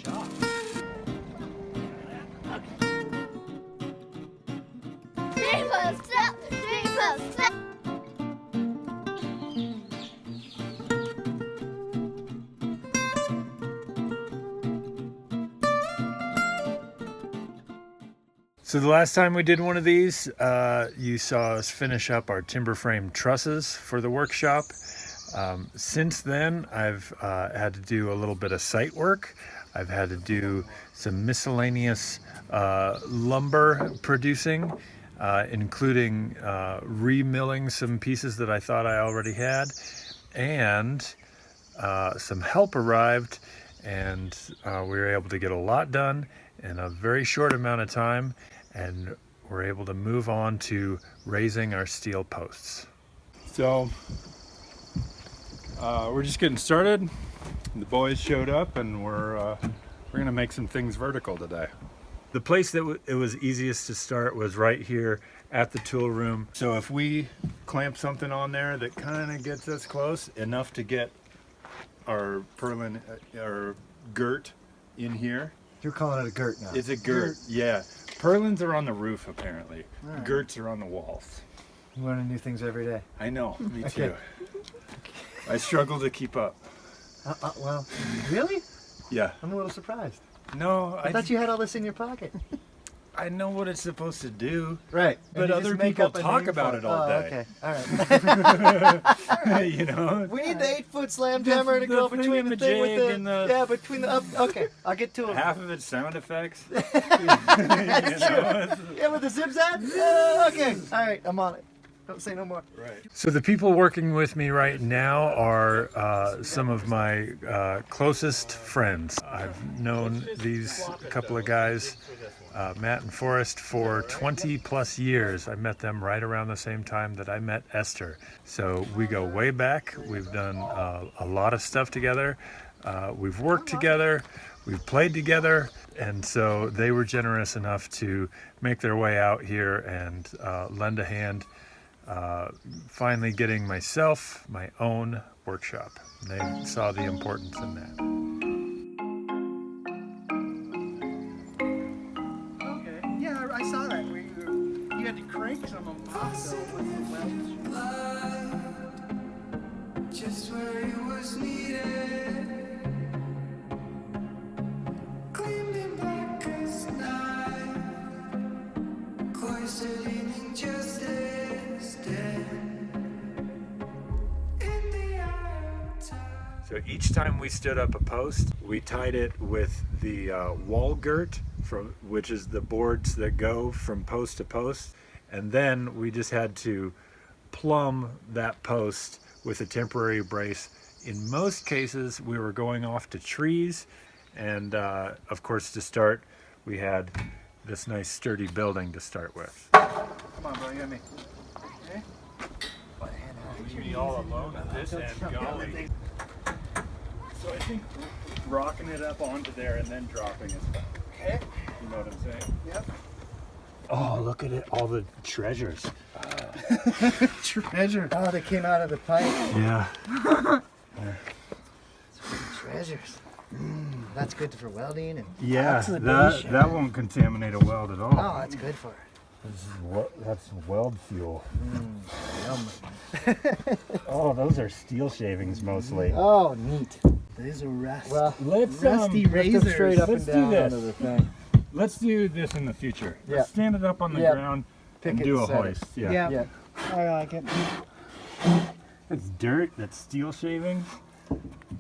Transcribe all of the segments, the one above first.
shop. So the last time we did one of these, you saw us finish up our timber frame trusses for the workshop. Since then, I've had to do a little bit of site work. I've had to do some miscellaneous lumber producing, including remilling some pieces that I thought I already had, and some help arrived, and we were able to get a lot done in a very short amount of time, and we're able to move on to raising our steel posts. So we're just getting started. The boys showed up, and we're gonna make some things vertical today. The place that it was easiest to start was right here at the tool room. So if we clamp something on there that kind of gets us close enough to get our purlin, our girt in here. You're calling it a girt now. It's a girt, yeah. Purlins are on the roof apparently. Right. Girts are on the walls. You learn new things every day. I know, me too. Okay. I struggle to keep up. Well, really? Yeah. I'm a little surprised. No, I thought you had all this in your pocket. I know what it's supposed to do. Right. But other people talk about it all day. Okay. All right. You know? We need the 8-foot slam jammer to go between the thing with the... and the... Yeah, between the... Okay, I'll get to it. Half of it's sound effects. That's true. Yeah, with the zip-zap? Okay. All right, I'm on it. Don't say no more. Right. So the people working with me right now are some of my closest friends. I've known these couple of guys, Matt and Forrest, for 20 plus years. I met them right around the same time that I met Esther. So we go way back. We've done a lot of stuff together. We've worked together. We've played together. And so they were generous enough to make their way out here and lend a hand. Finally getting myself my own workshop. They saw the importance in that. Okay. Yeah, I saw that. You had to crank some of them off though with the welds. Just where it was needed. Gleamed in black as night. Cloistered in injustice. So each time we stood up a post, we tied it with the wall girt, which is the boards that go from post to post, and then we just had to plumb that post with a temporary brace. In most cases, we were going off to trees, and of course, to start, we had this nice sturdy building to start with. Come on, bro, you got me. Okay. Leave me all alone at this end, golly. So I think rocking it up onto there and then dropping is fine. Okay. You know what I'm saying? Yep. Oh, look at it, all the treasures. Treasure. Oh, they came out of the pipe. Yeah. Treasures. That's good for welding and Yeah, oxidation. that won't contaminate a weld at all. Oh, that's good for it. That's weld fuel. Yum. Oh, those are steel shavings mostly. Oh, neat. These are rusty. Well, let's rusty razors. straight up Let's and down do this. onto the thing. Let's do this in the future. Yeah. Let's stand it up on the Yeah. ground Pick and it do a and set it. hoist. Yeah. Yeah. I like it. That's dirt. That's steel shaving.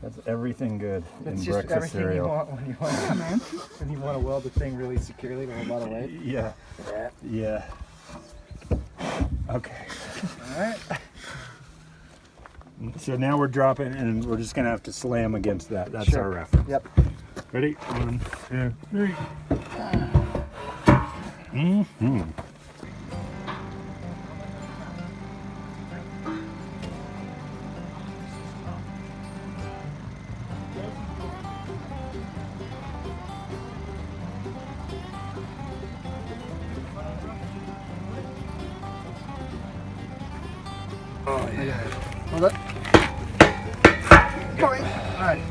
That's everything good It's in just breakfast everything cereal. you want when you want to come in. When you want to weld the thing really securely to a lot of weight. Yeah. Yeah. Okay. All right. So now we're dropping, and we're just gonna have to slam against that. That's Sure. our reference. Yep. Ready? 1, 2, 3. Mm-hmm. Oh yeah. Hold it. Going. All right.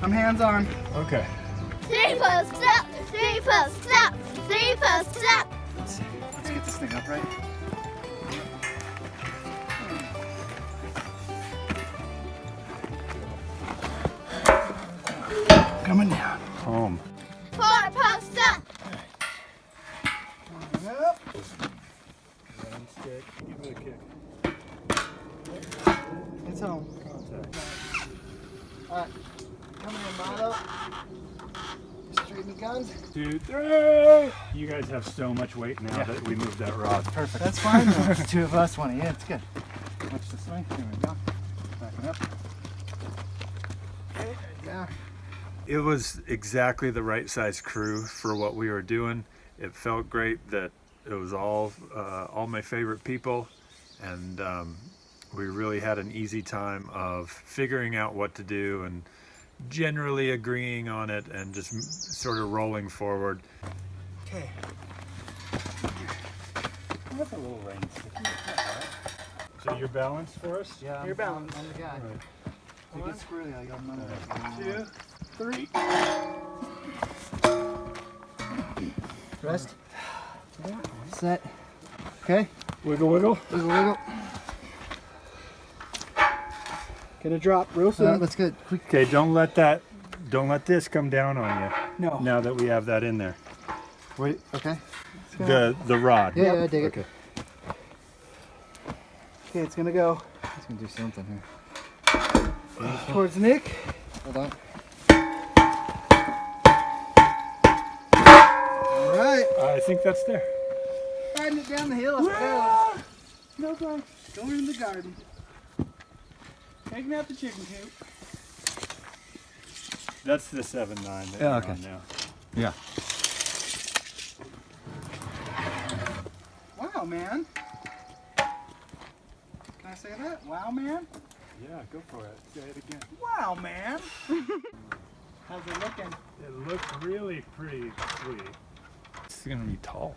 I'm hands on. Okay. Three posts up, three posts up, three posts up. Let's see. Let's get this thing upright. Coming down. Home. Four posts up. Up. Give it a kick. It's home. Alright. Coming in, Milo. Straighten the guns. 2, 3. You guys have so much weight now that we moved that rod. Perfect. That's fine though. It's two of us, one of you. It's good. Watch this way. Here we go. Back it up. Okay, down. It was exactly the right size crew for what we were doing. It felt great that it was all my favorite people, and we really had an easy time of figuring out what to do and generally agreeing on it and just sort of rolling forward. Okay. That's a little rain sticking up. So you're balanced for us? Yeah, You're balanced. I'm the guy. All right. Take it squirrely. I got money. 2, 3. Rest. Set. Okay. Wiggle, wiggle. Wiggle, wiggle. Gonna drop real soon. Let's get quick. Okay, don't let this come down on you. No. Now that we have that in there. Wait. Okay. The rod. Yeah, yeah, dig it. Okay. Okay, it's gonna go He's gonna do something here. towards Nick. Hold on. All right. I think that's there. Riding it down the hill. Stella. No thanks. Going in the garden. Taking out the chicken coop. That's the 7-9 that Yeah, you're okay. on now. Yeah. Wow, man. Can I say that? Wow, man. Yeah, go for it. Say it again. Wow, man. How's it looking? It looks really pretty sweet. It's gonna be tall.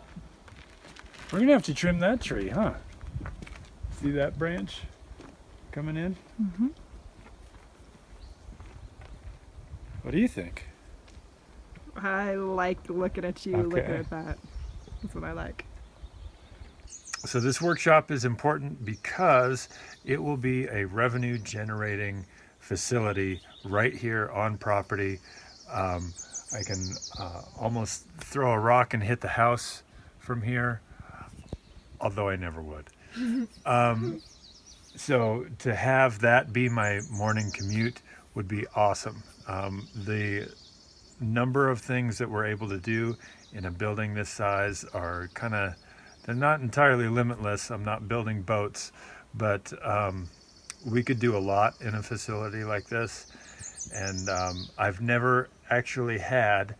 We're gonna have to trim that tree, huh? See that branch coming in? Mm-hmm. What do you think? I like looking at you, looking Okay. at that. That's what I like. So this workshop is important because it will be a revenue generating facility right here on property. I can almost throw a rock and hit the house from here, although I never would. So to have that be my morning commute would be awesome. The number of things that we're able to do in a building this size are they're not entirely limitless. I'm not building boats, but we could do a lot in a facility like this. And I've never actually had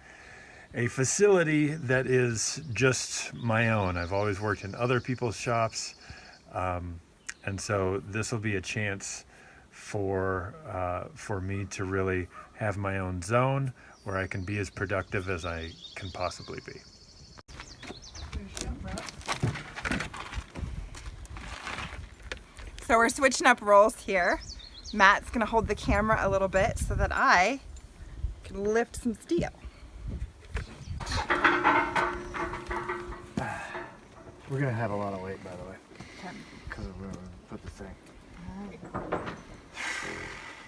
a facility that is just my own. I've always worked in other people's shops. And so this will be a chance for me to really have my own zone where I can be as productive as I can possibly be. So we're switching up roles here. Matt's gonna hold the camera a little bit so that I can lift some steel. We're gonna have a lot of weight, by the way, because of where we put the thing.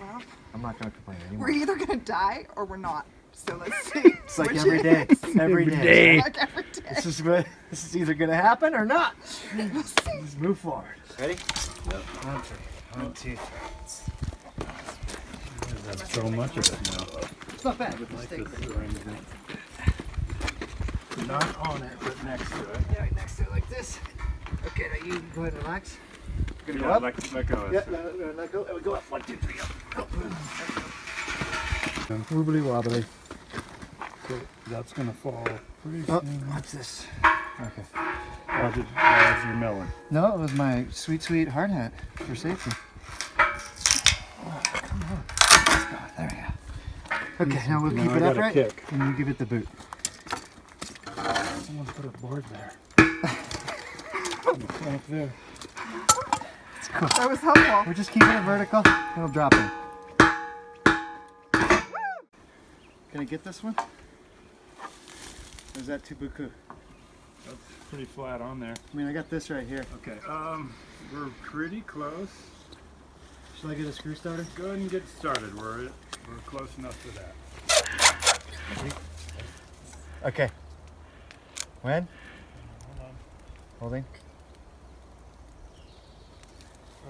Well, I'm not gonna complain anymore. we're either gonna die or we're not. So let's see. It's like every day. Every day. Like every day. This is either gonna happen or not. Let's move forward. Ready? Yep. 1, 2, 1, 2, 3. There's so much of it now. It's not bad with the stick. Not on it, but next to it. Yeah, right next to it like this. Okay, now you go ahead and relax. Gonna go Yeah, up. let go. Yeah, let go. And we go up. 1, 2, 3, up. Wobbly wobbly. So that's gonna fall pretty Oh, soon. what's this? Okay. That was your melon. No, it was my sweet, sweet hard hat for safety. Oh, come on. Let's go. There we go. Okay, now we'll Now keep I it gotta upright. kick. And you give it the boot. Someone put a board there. Up there. It's cool. That was helpful. We're just keeping it vertical. It'll drop in. Can I get this one? Or is that too buku? That's pretty flat on there. I mean, I got this right here. Okay, we're pretty close. Should I get a screw starter? Go ahead and get started. We're close enough for that. Okay. When? Hold on. Holding.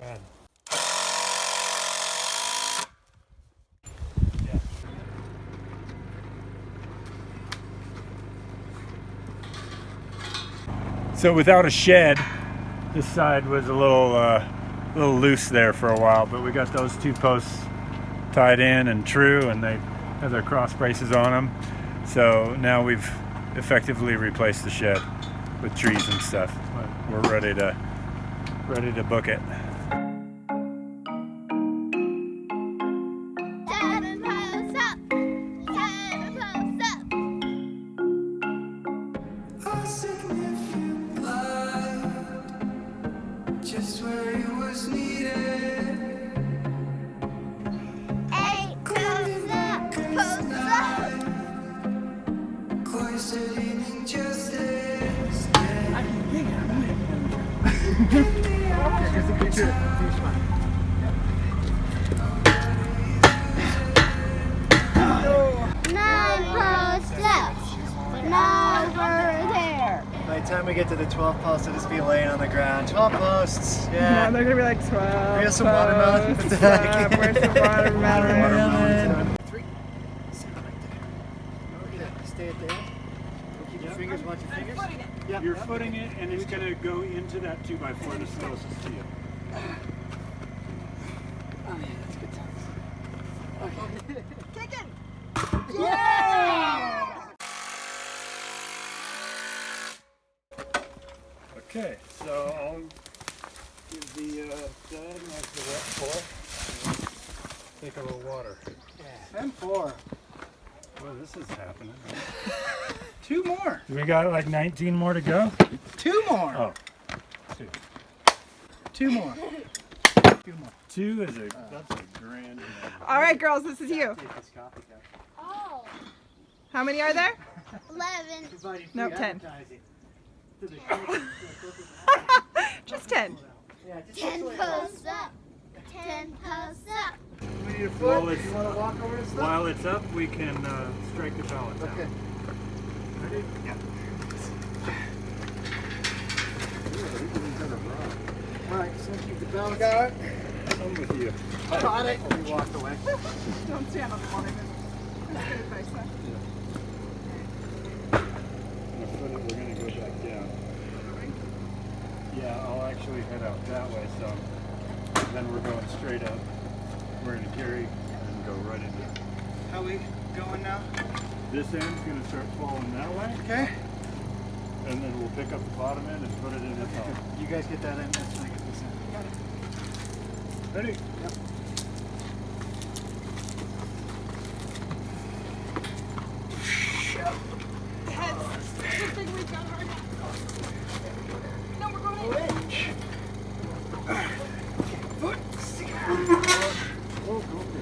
Brad. So without a shed, this side was a little loose there for a while, but we got those two posts tied in and true, and they have their cross braces on them. So now we've effectively replaced the shed with trees and stuff. We're ready to book it. Seven posts up. 7 posts up. A significant light, just where it was needed. 8 posts up. Posts up. Cloistered in injustice. Here's a picture. Finish mine. 9 posts up. Now we're there. By the time we get to the 12 posts, it'll just be laying on the ground. 12 posts. Yeah. They're gonna be like 12. Here's some watermelon. Where's the watermelon? 3. Sit right there. Okay, stay at the end. Keep your fingers, watch your fingers. Yeah. You're footing it, and it's going to go into that 2x4 that's closest to you. Oh yeah, that's good times. Kicking. Okay, so I'll give the dad like the wet pour. Take a little water. 10-4. Well, this is happening. 2 more. We got like 19 more to go? 2 more. Oh, 2. 2 more. 2 is that's a grand. All right, girls, this is you. Oh. How many are there? 11. No, 10. Just 10. 10 posts up. 10 posts up. We need a foot. Well, You want to walk over this stuff? While it's up, we can strike the balance out. Okay. Ready? Yeah. All right, so keep the balance. Got it. I'm with you. Got it. We walked away. Don't stand on the water. That's good advice, huh? We're going to go back down. Yeah, I'll actually head out that way, so then we're going straight up. We're going to carry and go right into it. How we going now? This end's going to start falling that way, Okay. and then we'll pick up the bottom end and put it in the top. You guys get that in. That's when I get this in. Got it. Ready? Yep.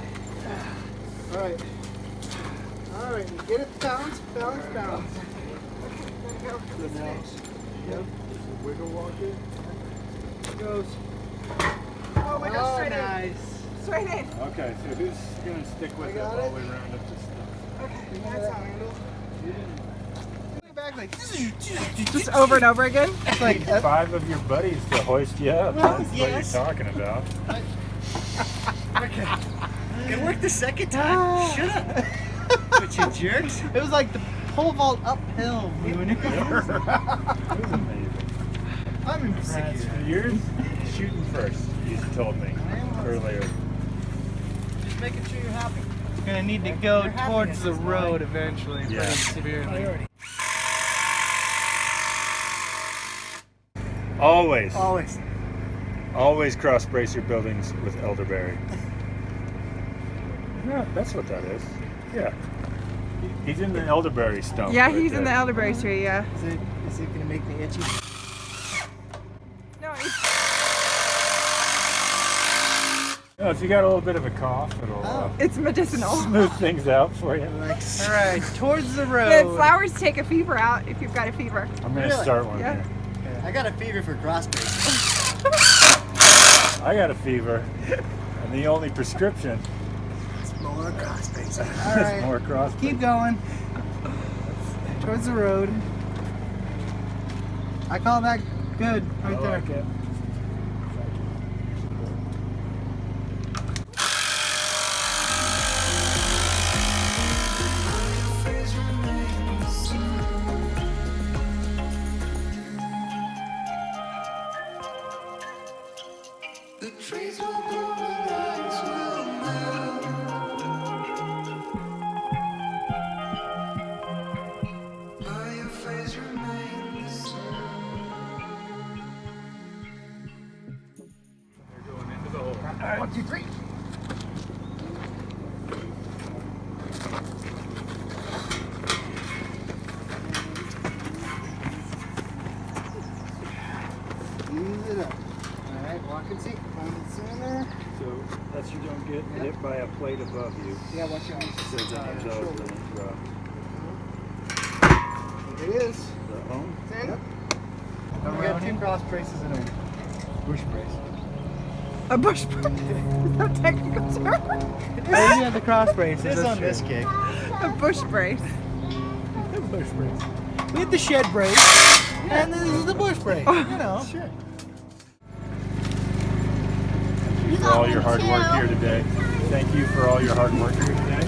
All right. All right. Get it. Bounce. Bounce. Bounce. Yep. Wiggle walk it. Goes. Oh my gosh, straight nice. in. Straight in. Okay, so who's going to stick with I it got all it. the way around up to stuff? Okay, that's how handle. Back like. Just over and over again. It's like 5 of your buddies to hoist you up. Well, That's yes. what you're talking about. okay. It worked the second time. Shut up. But you jerks. It was like the pole vault uphill. We maneuvered. It was amazing. I'm impressed. Yours shooting first, you told me earlier. Just making sure you're happy. Gonna need to go Your towards the happiness is road mine. eventually, Yeah. pretty severely. Always, Always. always cross brace your buildings with elderberry. Yeah, that's what that is. Yeah. He's in the elderberry stump. Yeah, right he's in the there. elderberry tree, yeah. Is it gonna make me itchy? No, No, if you got a little bit of a cough, it'll It's medicinal. smooth things out for you. All right, towards the The road. flowers take a fever out if you've got a fever. I'm gonna Really? start one Yeah. here. I got a fever for cross braces. I got a fever, and the only prescription It's more cross braces. All is right, more cross. keep going. Towards the road. I call that good right there. like it. The trees will grow and lights will melt. But your face remains the same. They're going into the hole. 1, 2, 3. Ease it up. All right, walk and see. Find the center. So that's you don't get hit by a plate above you. Yeah, watch your So then it's over and it's rough. There it is. Is that home? Yep. We got 2 cross braces and a bush brace. A bush brace. Is that a technical term? Hey, you have the cross braces. It is that's on true. this kick. A bush brace. Bush brace. We had the shed brace, and this is the bush brace. You know. Sure. You For got all your one hard work too. here today. Thank you for all your hard work here today.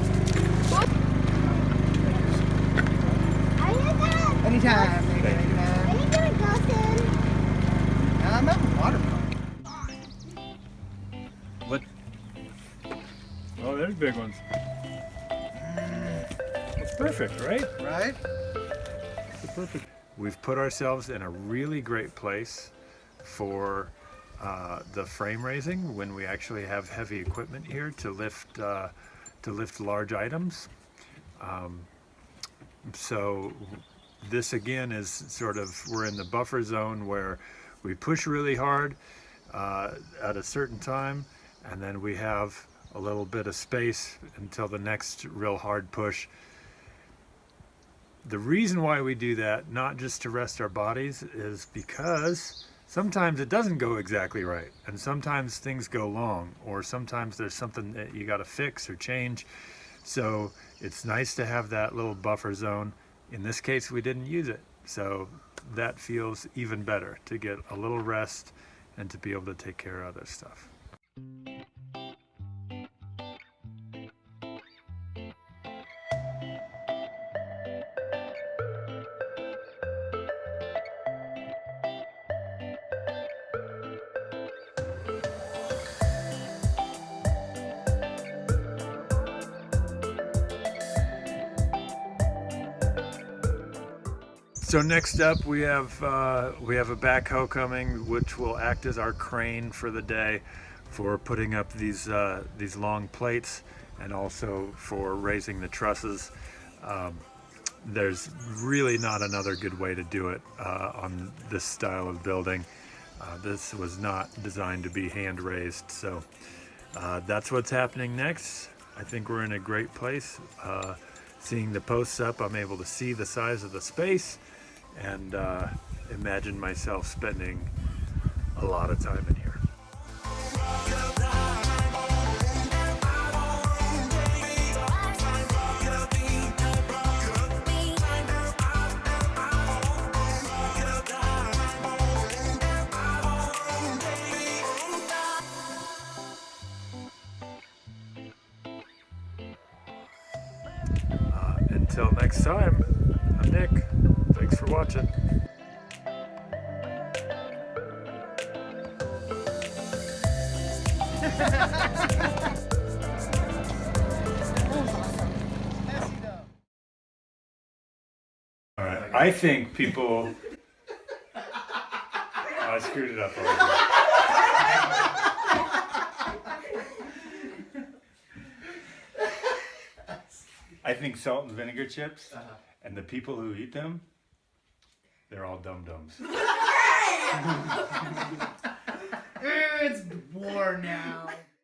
I hear that. Anytime. Anytime. Are you doing Dawson? I'm at the water park. What? Oh, there's big ones. It's perfect, right? Right? It's perfect. We've put ourselves in a really great place for the frame raising when we actually have heavy equipment here to lift large items. So this again is sort of, we're in the buffer zone where we push really hard at a certain time, and then we have a little bit of space until the next real hard push. The reason why we do that, not just to rest our bodies, is because sometimes it doesn't go exactly right, and sometimes things go long, or sometimes there's something that you got to fix or change. So it's nice to have that little buffer zone. In this case, we didn't use it, so that feels even better, to get a little rest and to be able to take care of other stuff. So next up we have a backhoe coming, which will act as our crane for the day, for putting up these long plates, and also for raising the trusses. There's really not another good way to do it on this style of building. This was not designed to be hand raised, so that's what's happening next. I think we're in a great place. Seeing the posts up, I'm able to see the size of the space and imagine myself spending a lot of time in here. Until next time, I'm Nick. Thanks for watching. All right, I think people. I screwed it up already. I think salt and vinegar chips, and the people who eat them, they're all dum-dums. It's war now.